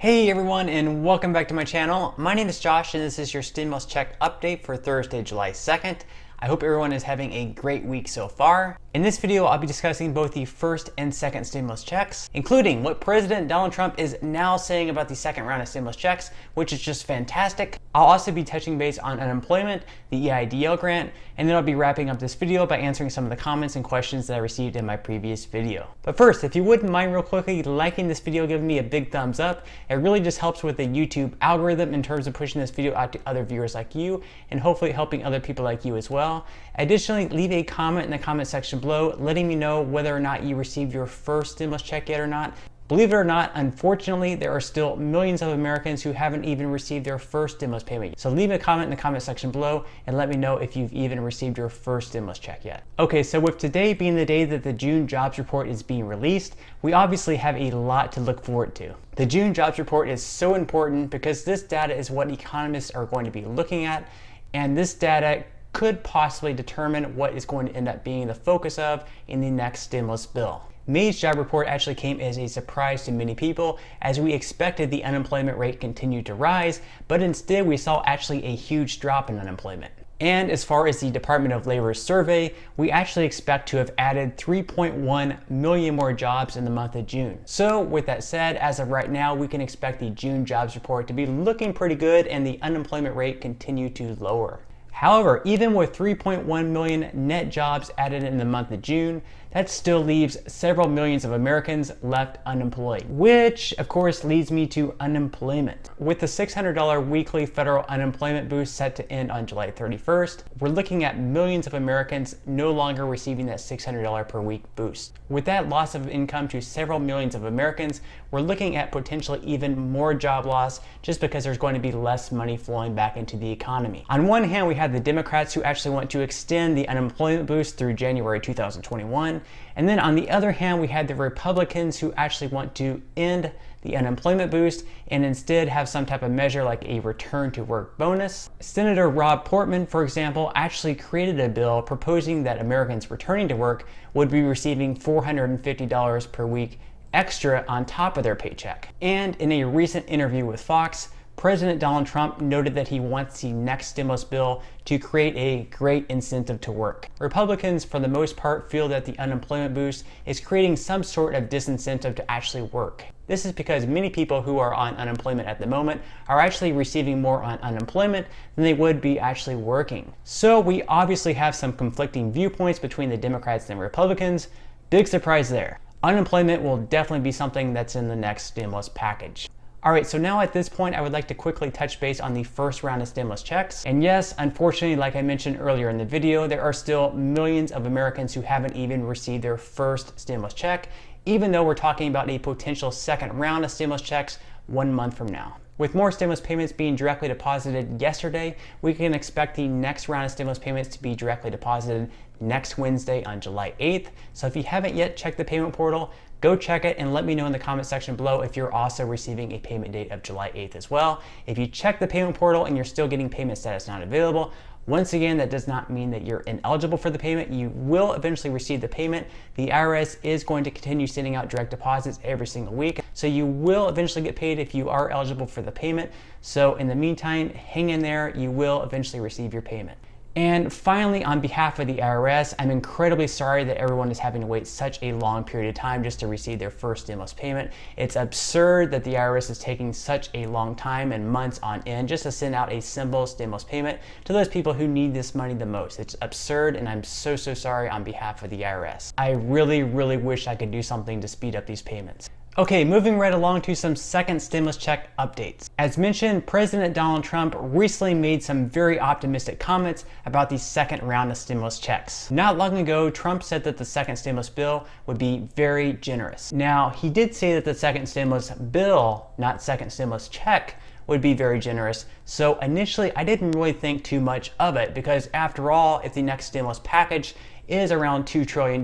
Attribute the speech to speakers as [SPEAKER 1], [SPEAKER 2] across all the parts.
[SPEAKER 1] Hey everyone, and welcome back to my channel. My name is Josh and this is your stimulus check update for Thursday, July 2nd. I hope everyone is having a great week so far. In this video, I'll be discussing both the first and second stimulus checks, including what President Donald Trump is now saying about the second round of stimulus checks, which is just fantastic. I'll also be touching base on unemployment, the EIDL grant, and then I'll be wrapping up this video by answering some of the comments and questions that I received in my previous video. But first, if you wouldn't mind real quickly liking this video, giving me a big thumbs up. It really just helps with the YouTube algorithm in terms of pushing this video out to other viewers like you and hopefully helping other people like you as well. Additionally, leave a comment in the comment section below letting me know whether or not you received your first stimulus check yet or not. Believe it or not, unfortunately, there are still millions of Americans who haven't even received their first stimulus payment. So leave a comment in the comment section below and let me know if you've even received your first stimulus check yet. Okay, so with today being the day that the June jobs report is being released, we obviously have a lot to look forward to. The June jobs report is so important because this data is what economists are going to be looking at, and this data could possibly determine what is going to end up being the focus of in the next stimulus bill. May's job report actually came as a surprise to many people, as we expected the unemployment rate continued to rise, but instead we saw actually a huge drop in unemployment. And as far as the Department of Labor's survey, we actually expect to have added 3.1 million more jobs in the month of June. So with that said, as of right now, we can expect the June jobs report to be looking pretty good and the unemployment rate continue to lower. However, even with 3.1 million net jobs added in the month of June, that still leaves several millions of Americans left unemployed, which of course leads me to unemployment. With the $600 weekly federal unemployment boost set to end on July 31st, we're looking at millions of Americans no longer receiving that $600 per week boost. With that loss of income to several millions of Americans, we're looking at potentially even more job loss just because there's going to be less money flowing back into the economy. On one hand, we have the Democrats who actually want to extend the unemployment boost through January 2021. And then on the other hand, we had the Republicans who actually want to end the unemployment boost and instead have some type of measure like a return to work bonus. Senator Rob Portman, for example, actually created a bill proposing that Americans returning to work would be receiving $450 per week extra on top of their paycheck. And in a recent interview with Fox, President Donald Trump noted that he wants the next stimulus bill to create a great incentive to work. Republicans, for the most part, feel that the unemployment boost is creating some sort of disincentive to actually work. This is because many people who are on unemployment at the moment are actually receiving more on unemployment than they would be actually working. So we obviously have some conflicting viewpoints between the Democrats and Republicans. Big surprise there. Unemployment will definitely be something that's in the next stimulus package. Alright, so now at this point, I would like to quickly touch base on the first round of stimulus checks. And yes, unfortunately, like I mentioned earlier in the video, there are still millions of Americans who haven't even received their first stimulus check, even though we're talking about a potential second round of stimulus checks 1 month from now. With more stimulus payments being directly deposited yesterday, we can expect the next round of stimulus payments to be directly deposited next Wednesday on July 8th. So if you haven't yet checked the payment portal, go check it and let me know in the comment section below if you're also receiving a payment date of July 8th as well. If you check the payment portal and you're still getting payment status not available, once again, that does not mean that you're ineligible for the payment. You will eventually receive the payment. The IRS is going to continue sending out direct deposits every single week. So you will eventually get paid if you are eligible for the payment. So in the meantime, hang in there. You will eventually receive your payment. And finally, on behalf of the IRS, I'm incredibly sorry that everyone is having to wait such a long period of time just to receive their first stimulus payment. It's absurd that the IRS is taking such a long time and months on end just to send out a simple stimulus payment to those people who need this money the most. It's absurd, and I'm so sorry on behalf of the IRS. I really wish I could do something to speed up these payments. Okay, moving right along to some second stimulus check updates. As mentioned, President Donald Trump recently made some very optimistic comments about the second round of stimulus checks. Not long ago, Trump said that the second stimulus bill would be very generous. Now, he did say that the second stimulus bill, not second stimulus check, would be very generous. So initially, I didn't really think too much of it because after all, if the next stimulus package is around $2 trillion,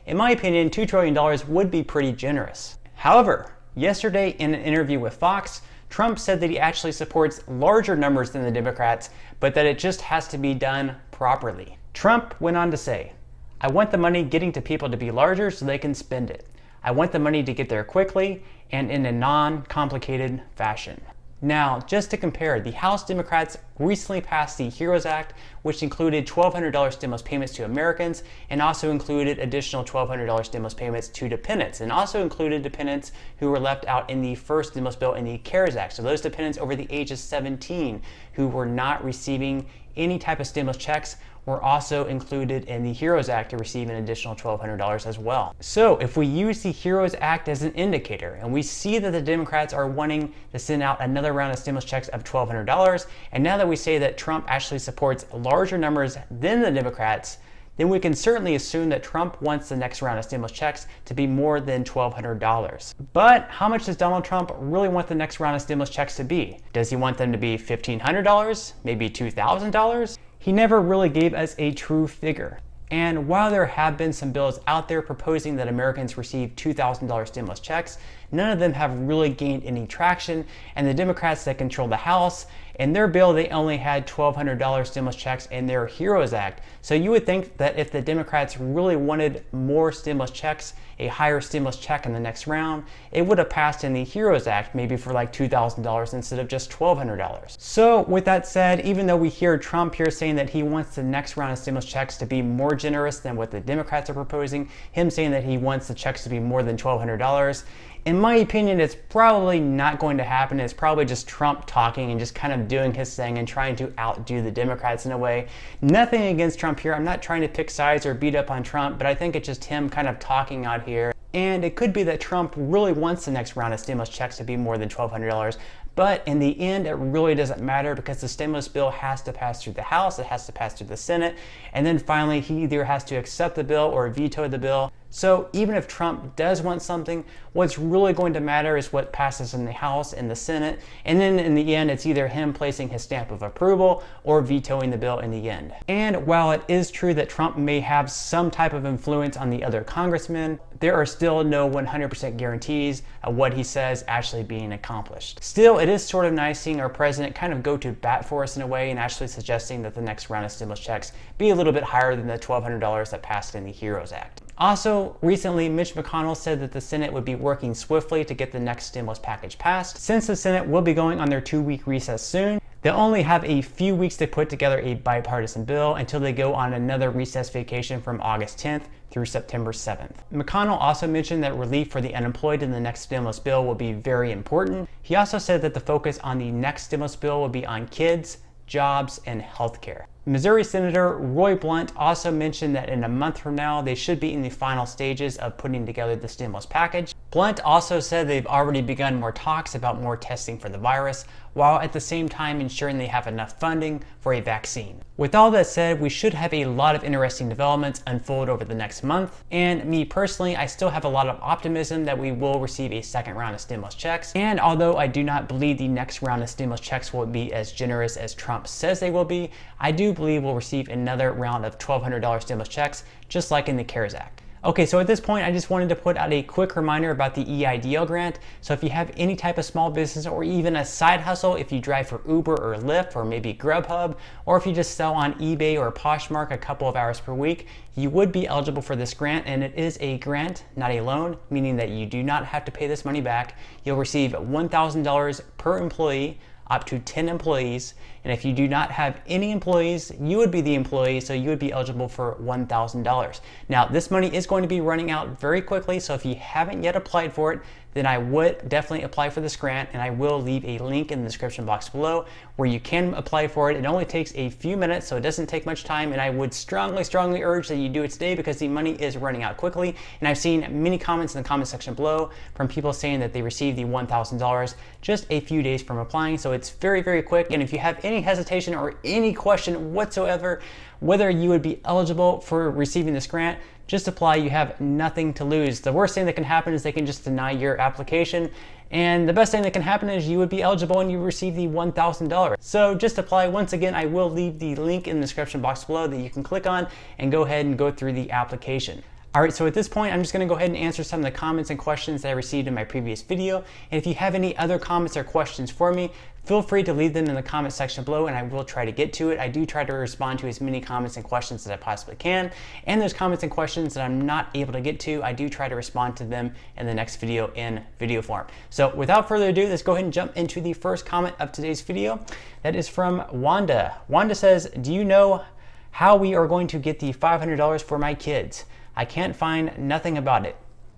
[SPEAKER 1] in my opinion, $2 trillion would be pretty generous. However, yesterday in an interview with Fox, Trump said that he actually supports larger numbers than the Democrats, but that it just has to be done properly. Trump went on to say, "I want the money getting to people to be larger so they can spend it. I want the money to get there quickly and in a non-complicated fashion. Now, just to compare, the House Democrats recently passed the HEROES Act, which included $1,200 stimulus payments to Americans and also included additional $1,200 stimulus payments to dependents, and also included dependents who were left out in the first stimulus bill in the CARES Act. So those dependents over the age of 17 who were not receiving any type of stimulus checks were also included in the HEROES Act to receive an additional $1,200 as well. So if we use the HEROES Act as an indicator, and we see that the Democrats are wanting to send out another round of stimulus checks of $1,200, and now that we say that Trump actually supports larger numbers than the Democrats, then we can certainly assume that Trump wants the next round of stimulus checks to be more than $1,200. But how much does Donald Trump really want the next round of stimulus checks to be? Does he want them to be $1,500? Maybe $2,000? He never really gave us a true figure. And while there have been some bills out there proposing that Americans receive $2,000 stimulus checks, none of them have really gained any traction, and the Democrats that control the House, in their bill they only had $1,200 stimulus checks in their HEROES Act. So you would think that if the Democrats really wanted more stimulus checks, a higher stimulus check in the next round, it would have passed in the HEROES Act maybe for like $2,000 instead of just $1,200. So with that said, even though we hear Trump here saying that he wants the next round of stimulus checks to be more generous than what the Democrats are proposing, him saying that he wants the checks to be more than $1,200, in my opinion, it's probably not going to happen. It's probably just Trump talking and just kind of doing his thing and trying to outdo the Democrats in a way. Nothing against Trump here. I'm not trying to pick sides or beat up on Trump, but I think it's just him kind of talking out here. And it could be that Trump really wants the next round of stimulus checks to be more than $1,200. But in the end, it really doesn't matter because the stimulus bill has to pass through the House, it has to pass through the Senate, and then finally he either has to accept the bill or veto the bill. So even if Trump does want something, what's really going to matter is what passes in the House and the Senate, and then in the end it's either him placing his stamp of approval or vetoing the bill in the end. And while it is true that Trump may have some type of influence on the other congressmen, there are still no 100% guarantees of what he says actually being accomplished. Still, it is sort of nice seeing our president kind of go to bat for us in a way and actually suggesting that the next round of stimulus checks be a little bit higher than the $1,200 that passed in the HEROES Act. Also, recently, Mitch McConnell said that the Senate would be working swiftly to get the next stimulus package passed. Since the Senate will be going on their 2-week recess soon, they'll only have a few weeks to put together a bipartisan bill until they go on another recess vacation from August 10th through September 7th. McConnell also mentioned that relief for the unemployed in the next stimulus bill will be very important. He also said that the focus on the next stimulus bill will be on kids, jobs, and healthcare. Missouri Senator Roy Blunt also mentioned that in a month from now, they should be in the final stages of putting together the stimulus package. Blunt also said they've already begun more talks about more testing for the virus, while at the same time ensuring they have enough funding for a vaccine. With all that said, we should have a lot of interesting developments unfold over the next month, and me personally, I still have a lot of optimism that we will receive a second round of stimulus checks. And although I do not believe the next round of stimulus checks will be as generous as Trump says they will be, I do believe we'll receive another round of $1,200 stimulus checks, just like in the CARES Act. Okay, so at this point, I just wanted to put out a quick reminder about the EIDL grant. So if you have any type of small business or even a side hustle, if you drive for Uber or Lyft or maybe Grubhub, or if you just sell on eBay or Poshmark a couple of hours per week, you would be eligible for this grant, and it is a grant, not a loan, meaning that you do not have to pay this money back. You'll receive $1,000 per employee, up to 10 employees, and if you do not have any employees, you would be the employee, so you would be eligible for $1,000. Now, this money is going to be running out very quickly, so if you haven't yet applied for it, then I would definitely apply for this grant, and I will leave a link in the description box below where you can apply for it. It only takes a few minutes, so it doesn't take much time, and I would strongly urge that you do it today because the money is running out quickly. And I've seen many comments in the comment section below from people saying that they received the $1,000 just a few days from applying, so it's very quick. And if you have any hesitation or any question whatsoever whether you would be eligible for receiving this grant, just apply. You have nothing to lose. The worst thing that can happen is they can just deny your application, and the best thing that can happen is you would be eligible and you receive the $1,000. So just apply. Once again, I will leave the link in the description box below that you can click on and go ahead and go through the application. All right, so at this point, I'm just gonna go ahead and answer some of the comments and questions that I received in my previous video. And if you have any other comments or questions for me, feel free to leave them in the comment section below and I will try to get to it. I do try to respond to as many comments and questions as I possibly can. And those comments and questions that I'm not able to get to, I do try to respond to them in the next video in video form. So without further ado, let's go ahead and jump into the first comment of today's video. That is from Wanda. Wanda says, do you know how we are going to get the $500 for my kids? I can't find nothing about it.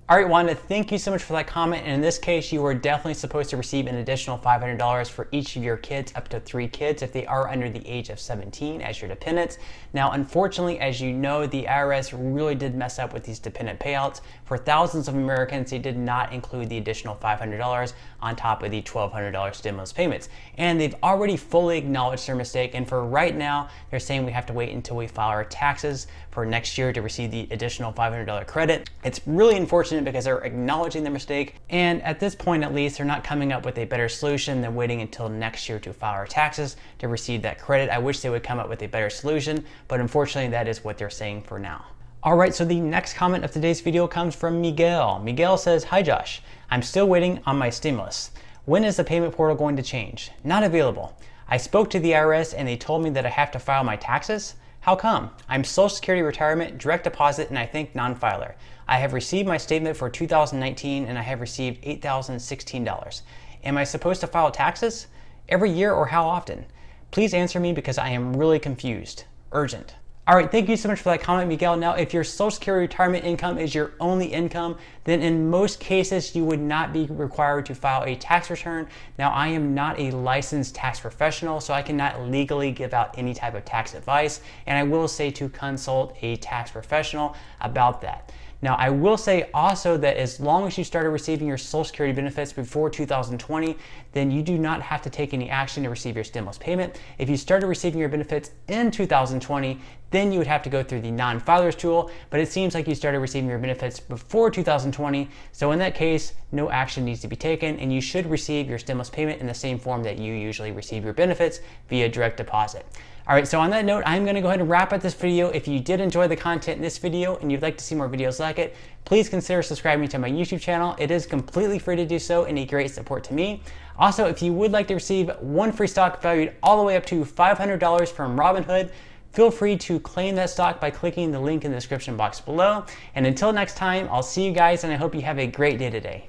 [SPEAKER 1] All right, Wanda, thank you so much for that comment. And in this case, you are definitely supposed to receive an additional $500 for each of your kids, up to 3 kids, if they are under the age of 17 as your dependents. Now, unfortunately, as you know, the IRS really did mess up with these dependent payouts. For thousands of Americans, they did not include the additional $500 on top of the $1,200 stimulus payments. And they've already fully acknowledged their mistake. And for right now, they're saying we have to wait until we file our taxes for next year to receive the additional $500 credit. It's really unfortunate because they're acknowledging their mistake, and at this point at least they're not coming up with a better solution than waiting until next year to file our taxes to receive that credit. I wish they would come up with a better solution, but unfortunately that is what they're saying for now. Alright, so the next comment of today's video comes from Miguel. Miguel says, hi Josh, I'm still waiting on my stimulus. When is the payment portal going to change? Not available. I spoke to the IRS and they told me that I have to file my taxes. How come? I'm Social Security retirement, direct deposit, and I think non-filer. I have received my statement for 2019 and I have received $8,016. Am I supposed to file taxes? Every year or how often? Please answer me because I am really confused. Urgent. All right, thank you so much for that comment, Miguel. Now, if your Social Security retirement income is your only income, then in most cases, you would not be required to file a tax return. Now, I am not a licensed tax professional, so I cannot legally give out any type of tax advice, and I will say to consult a tax professional about that. Now, I will say also that as long as you started receiving your Social Security benefits before 2020, then you do not have to take any action to receive your stimulus payment. If you started receiving your benefits in 2020, then you would have to go through the non-filers tool, but it seems like you started receiving your benefits before 2020, so in that case, no action needs to be taken, and you should receive your stimulus payment in the same form that you usually receive your benefits via direct deposit. All right, so on that note, I'm gonna go ahead and wrap up this video. If you did enjoy the content in this video and you'd like to see more videos like it, please consider subscribing to my YouTube channel. It is completely free to do so and a great support to me. Also, if you would like to receive one free stock valued all the way up to $500 from Robinhood, feel free to claim that stock by clicking the link in the description box below. And until next time, I'll see you guys and I hope you have a great day today.